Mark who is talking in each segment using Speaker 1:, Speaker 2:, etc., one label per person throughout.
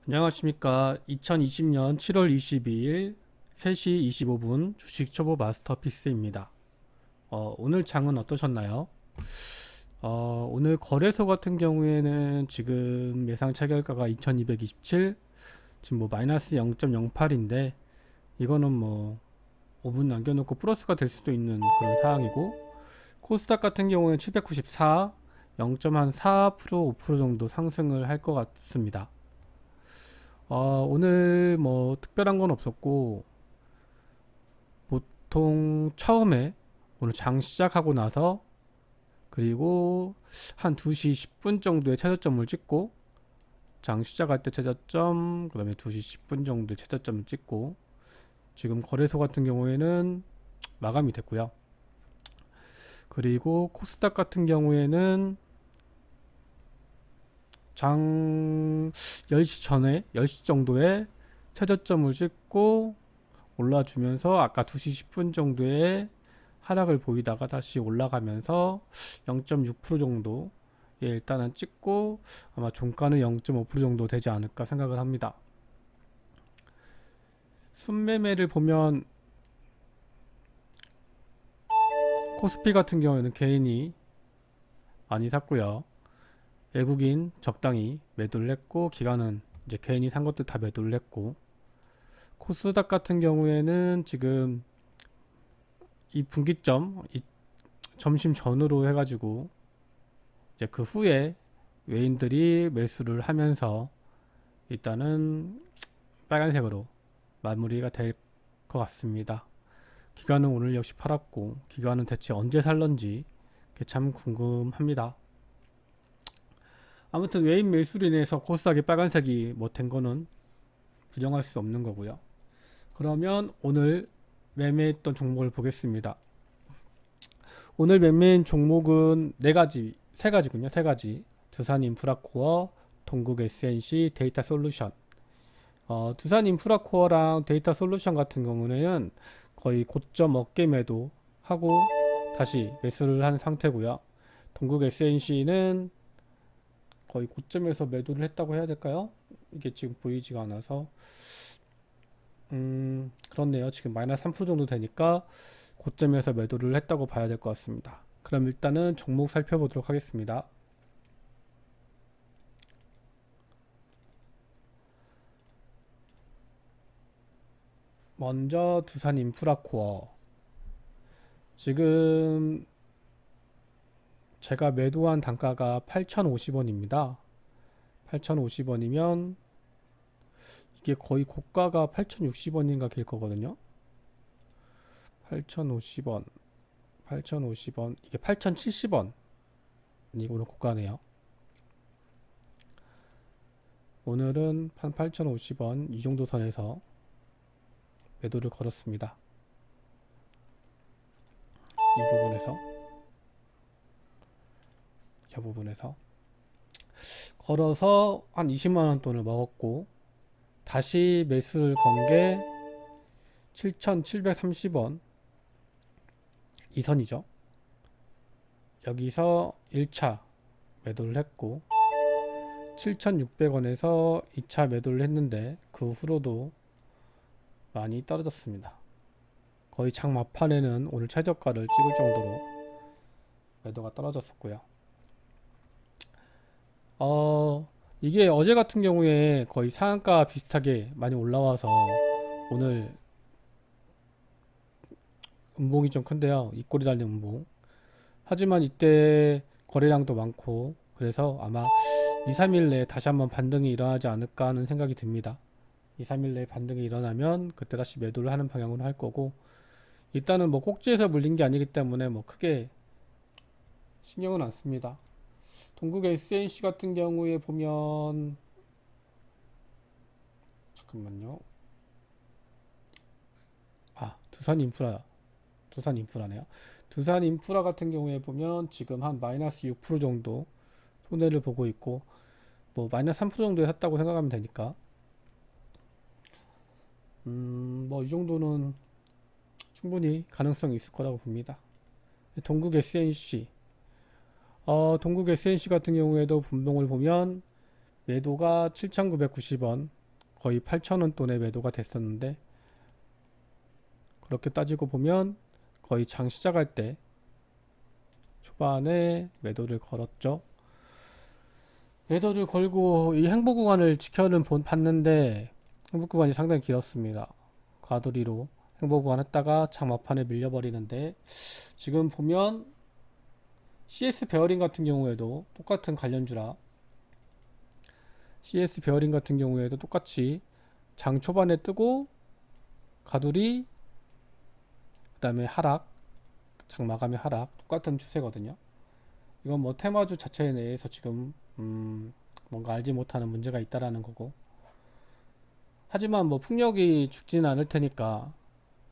Speaker 1: 안녕하십니까. 2020년 7월 22일 3시 25분 주식 초보 마스터피스입니다. 오늘 장은 어떠셨나요? 오늘 거래소 같은 경우에는 지금 예상 체결가가 2227, 지금 뭐 마이너스 0.08인데 이거는 뭐 5분 남겨놓고 플러스가 될 수도 있는 그런 상황이고, 코스닥 같은 경우에는 794, 0.4% 5% 정도 상승을 할 것 같습니다. 오늘 뭐 특별한 건 없었고, 보통 처음에 오늘 장 시작하고 나서 그리고 한 2시 10분 정도에 최저점을 찍고, 장 시작할 때 최저점, 그 다음에 2시 10분 정도에 최저점을 찍고, 지금 거래소 같은 경우에는 마감이 됐고요. 그리고 코스닥 같은 경우에는 장 10시 전에 10시 정도에 최저점을 찍고 올라주면서 아까 2시 10분 정도에 하락을 보이다가 다시 올라가면서 0.6% 정도 일단은 찍고, 아마 종가는 0.5% 정도 되지 않을까 생각을 합니다. 순매매를 보면 코스피 같은 경우에는 개인이 많이 샀고요. 외국인 적당히 매도를 했고, 기관은 이제 개인이 산 것들 다 매도를 했고, 코스닥 같은 경우에는 지금 이 분기점, 이 점심 전후로 해가지고 이제 그 후에 외인들이 매수를 하면서 일단은 빨간색으로 마무리가 될 것 같습니다. 기관은 오늘 역시 팔았고, 기관은 대체 언제 살런지 참 궁금합니다. 아무튼 외인 매수로 인해서 코스닥이 빨간색이 뭐 된 거는 부정할 수 없는 거고요. 그러면 오늘 매매했던 종목을 보겠습니다. 오늘 매매한 종목은 세 가지군요. 세 가지. 두산 인프라코어, 동국 SNC, 데이터 솔루션. 두산 인프라코어랑 데이터 솔루션 같은 경우는 거의 고점 어깨 매도 하고 다시 매수를 한 상태고요. 동국 SNC는 거의 고점에서 매도를 했다고 해야 될까요? 이게 지금 보이지가 않아서 그렇네요. 지금 마이너스 3% 정도 되니까 고점에서 매도를 했다고 봐야 될 것 같습니다. 그럼 일단은 종목 살펴보도록 하겠습니다. 먼저 두산 인프라코어. 지금 제가 매도한 단가가 8,050원입니다. 8,050원이면 이게 거의 고가가 8,060원인가 길 거거든요. 8,050원, 8,050원, 이게 8,070원. 이거는 고가네요. 오늘은 한 8,050원 이 정도 선에서 매도를 걸었습니다. 이 부분에서 걸어서 한 20만원 돈을 먹었고, 다시 매수를 건 게 7,730원 이 선이죠. 여기서 1차 매도를 했고 7,600원에서 2차 매도를 했는데 그 후로도 많이 떨어졌습니다. 거의 장 막판에는 오늘 최저가를 찍을 정도로 매도가 떨어졌었고요. 이게 어제 같은 경우에 거의 상한가 비슷하게 많이 올라와서 오늘 음봉이 좀 큰데요. 입꼬리 달린 음봉. 하지만 이때 거래량도 많고 그래서 아마 2, 3일 내에 다시 한번 반등이 일어나지 않을까 하는 생각이 듭니다. 2, 3일 내에 반등이 일어나면 그때 다시 매도를 하는 방향으로 할 거고, 일단은 뭐 꼭지에서 물린 게 아니기 때문에 뭐 크게 신경은 안 씁니다. 동국 SNC 같은 경우에 보면, 잠깐만요. 두산 인프라네요. 두산 인프라 같은 경우에 보면 지금 한 마이너스 6% 정도 손해를 보고 있고, 뭐 마이너스 3% 정도에 샀다고 생각하면 되니까 뭐 이 정도는 충분히 가능성이 있을 거라고 봅니다. 동국 SNC, 동국 SNC 같은 경우에도 분봉을 보면 매도가 7,990원, 거의 8,000원 돈의 매도가 됐었는데, 그렇게 따지고 보면 거의 장 시작할 때 초반에 매도를 걸었죠. 매도를 걸고 이 행보 구간을 봤는데 행보 구간이 상당히 길었습니다. 과도리로 행보 구간 했다가 장 막판에 밀려버리는데, 지금 보면 CS 베어링 같은 경우에도 똑같은 관련주라 CS 베어링 같은 경우에도 똑같이 장 초반에 뜨고 가두리, 그 다음에 하락, 장 마감의 하락, 똑같은 추세거든요. 이건 뭐 테마주 자체 내에서 지금 뭔가 알지 못하는 문제가 있다라는 거고, 하지만 뭐 풍력이 죽지는 않을 테니까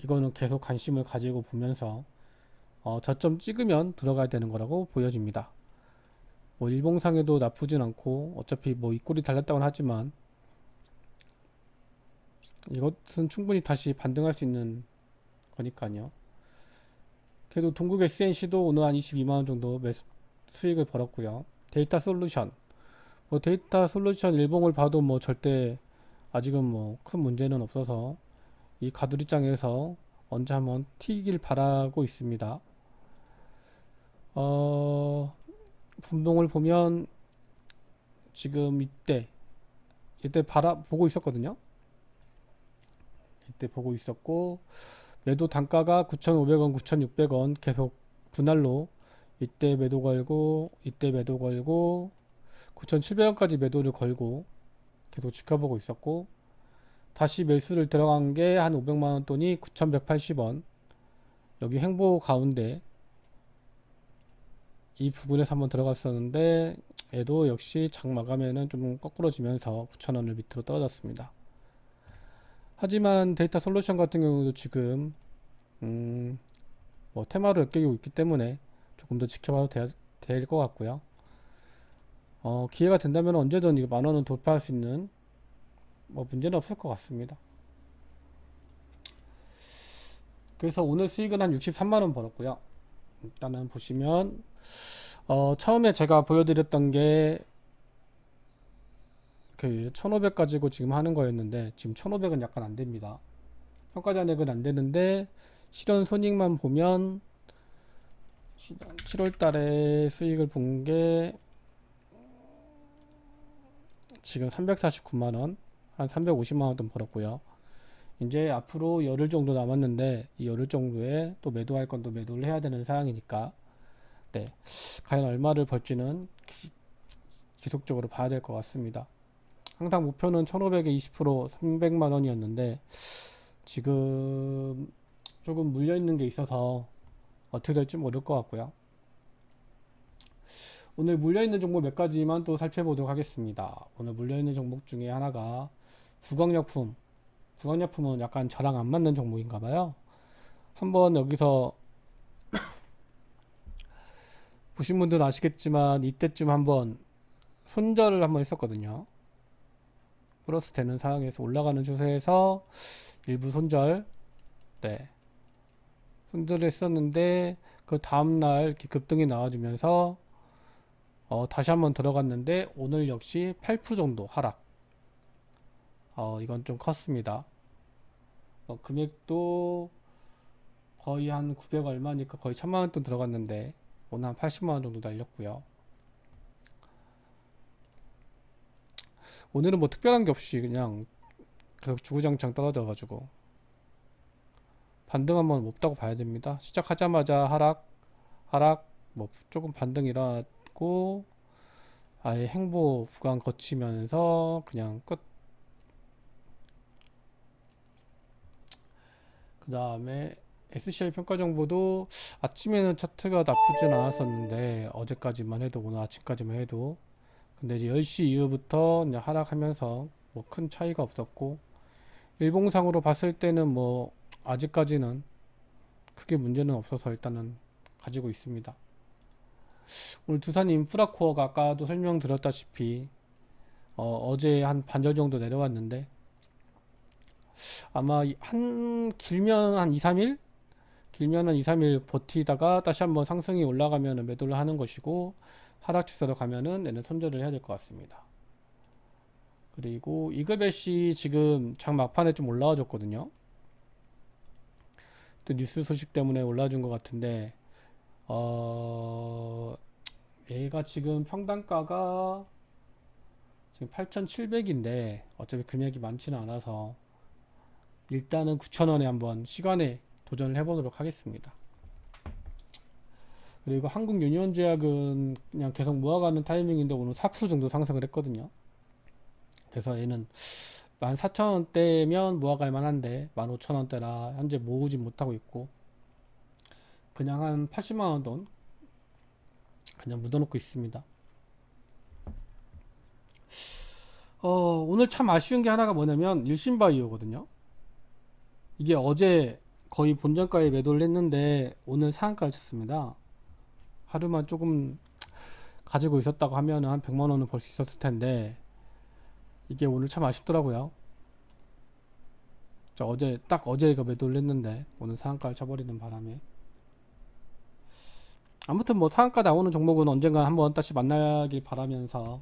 Speaker 1: 이거는 계속 관심을 가지고 보면서 저점 찍으면 들어가야 되는 거라고 보여집니다. 뭐 일봉상에도 나쁘진 않고, 어차피 뭐 윗골이 달렸다고는 하지만 이것은 충분히 다시 반등할 수 있는 거니까요. 그래도 동국 SNC도 오늘 한 22만원 정도 수익을 벌었고요. 데이터 솔루션, 뭐 데이터 솔루션 일봉을 봐도 뭐 절대 아직은 뭐 큰 문제는 없어서 이 가두리장에서 언제 한번 튀길 바라고 있습니다. 분봉을 보면 지금 이때 보고 있었거든요. 이때 보고 있었고, 매도 단가가 9,500원, 9,600원 계속 분할로 이때 매도 걸고, 이때 매도 걸고, 9,700원까지 매도를 걸고 계속 지켜보고 있었고, 다시 매수를 들어간 게 한 500만원 돈이 9,180원, 여기 행보 가운데 이 부분에서 한번 들어갔었는데, 얘도 역시 장 마감에는 좀 거꾸러지면서 9,000원을 밑으로 떨어졌습니다. 하지만 데이터 솔루션 같은 경우도 지금 뭐 테마로 엮이고 있기 때문에 조금 더 지켜봐도 될 것 같고요. 기회가 된다면 언제든 이거 10,000원은 돌파할 수 있는 뭐 문제는 없을 것 같습니다. 그래서 오늘 수익은 한 63만원 벌었고요. 일단은 보시면 처음에 제가 보여드렸던 게 그 1,500 가지고 지금 하는 거였는데, 지금 1,500은 약간 안 됩니다. 평가 잔액은 안 되는데 실현 손익만 보면 7월 달에 수익을 본 게 지금 349만원, 한 350만원 돈 벌었고요. 이제 앞으로 열흘 정도 남았는데, 이 열흘 정도에 또 매도할 건 또 매도를 해야 되는 상황이니까, 네, 과연 얼마를 벌지는 지속적으로 봐야 될 것 같습니다. 항상 목표는 1,500에 20% 300만원이었는데 지금 조금 물려있는 게 있어서 어떻게 될지 모를 것 같고요. 오늘 물려있는 종목 몇 가지만 또 살펴보도록 하겠습니다. 오늘 물려있는 종목 중에 하나가 구강약품. 구강약품은 약간 저랑 안 맞는 종목인가 봐요. 한번 여기서 보신 분들은 아시겠지만 이때쯤 한번 손절을 한번 했었거든요. 플러스 되는 상황에서 올라가는 추세에서 일부 손절, 네, 손절을 했었는데, 그 다음날 이렇게 급등이 나와주면서 다시 한번 들어갔는데 오늘 역시 8% 정도 하락. 이건 좀 컸습니다. 금액도 거의 한 900 얼마니까 거의 1,000만원 돈 들어갔는데 오늘 한 80만원 정도 날렸고요. 오늘은 뭐 특별한 게 없이 그냥 계속 주구장창 떨어져 가지고 반등 한번 없다고 봐야 됩니다. 시작하자마자 하락, 뭐 조금 반등 일어났고 아예 행보 구간 거치면서 그냥 끝. 그 다음에 SCI 평가 정보도 아침에는 차트가 나쁘진 않았었는데, 어제까지만 해도, 오늘 아침까지만 해도, 근데 이제 10시 이후부터 이제 하락하면서 뭐 큰 차이가 없었고, 일봉상으로 봤을 때는 뭐 아직까지는 크게 문제는 없어서 일단은 가지고 있습니다. 오늘 두산 인프라코어가 아까도 설명드렸다시피 어제 한 반절 정도 내려왔는데, 아마 길면 한 2, 3일? 길면 한 2, 3일 버티다가 다시 한번 상승이 올라가면 매도를 하는 것이고, 하락 추세로 가면은 얘는 손절을 해야 될 것 같습니다. 그리고 이글벳이 지금 장 막판에 좀 올라와 줬거든요. 또 뉴스 소식 때문에 올라와 준 것 같은데 얘가 지금 평단가가 지금 8,700인데 어차피 금액이 많지는 않아서 일단은 9,000원에 한번 시간에 도전을 해보도록 하겠습니다. 그리고 한국 유니온제약은 그냥 계속 모아가는 타이밍인데 오늘 4% 정도 상승을 했거든요. 그래서 얘는 14,000원대면 모아갈 만한데 15,000원대라 현재 모으지 못하고 있고 그냥 한 80만원 돈 그냥 묻어놓고 있습니다. 오늘 참 아쉬운 게 하나가 뭐냐면 일신바이오거든요. 이게 어제 거의 본전가에 매도를 했는데 오늘 상한가를 쳤습니다. 하루만 조금 가지고 있었다고 하면 한 100만원은 벌 수 있었을 텐데 이게 오늘 참 아쉽더라고요. 딱 어제가 매도를 했는데 오늘 상한가를 쳐버리는 바람에 아무튼 뭐 상한가 나오는 종목은 언젠가 한번 다시 만나길 바라면서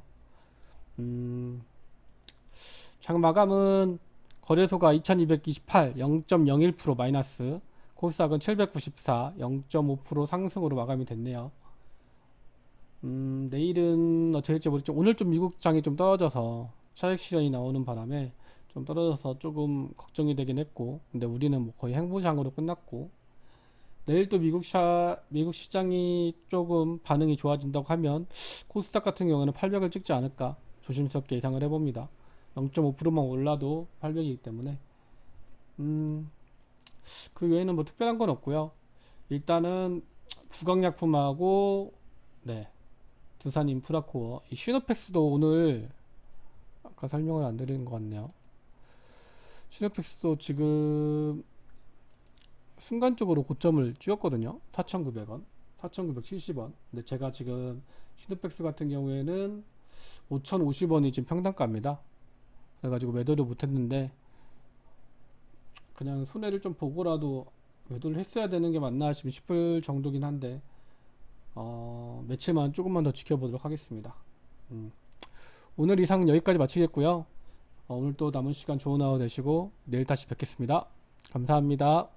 Speaker 1: 장 마감은 거래소가 2228 0.01% 마이너스, 코스닥은 794 0.5% 상승으로 마감이 됐네요. 내일은 어떻게 될지 모르겠죠. 오늘 좀 미국장이 좀 떨어져서 차익 실현이 나오는 바람에 좀 떨어져서 조금 걱정이 되긴 했고, 근데 우리는 뭐 거의 행보장으로 끝났고, 내일 또 미국 시장이 조금 반응이 좋아진다고 하면 코스닥 같은 경우는 800을 찍지 않을까 조심스럽게 예상을 해봅니다. 0.5%만 올라도 800이기 때문에 그 외에는 뭐 특별한 건 없고요. 일단은 부강약품하고 두산 인프라코어, 이 시노펙스도 오늘 아까 설명을 안 드린 것 같네요. 시노펙스도 지금 순간적으로 고점을 찍었거든요. 4,900원, 4,970원. 근데 제가 지금 시노펙스 같은 경우에는 5,050원이 지금 평단가입니다. 그래가지고 매도를 못했는데 그냥 손해를 좀 보고라도 매도를 했어야 되는 게 맞나 싶을 정도긴 한데 며칠만 조금만 더 지켜보도록 하겠습니다. 오늘 이상 여기까지 마치겠고요. 오늘 또 남은 시간 좋은 하루 되시고 내일 다시 뵙겠습니다. 감사합니다.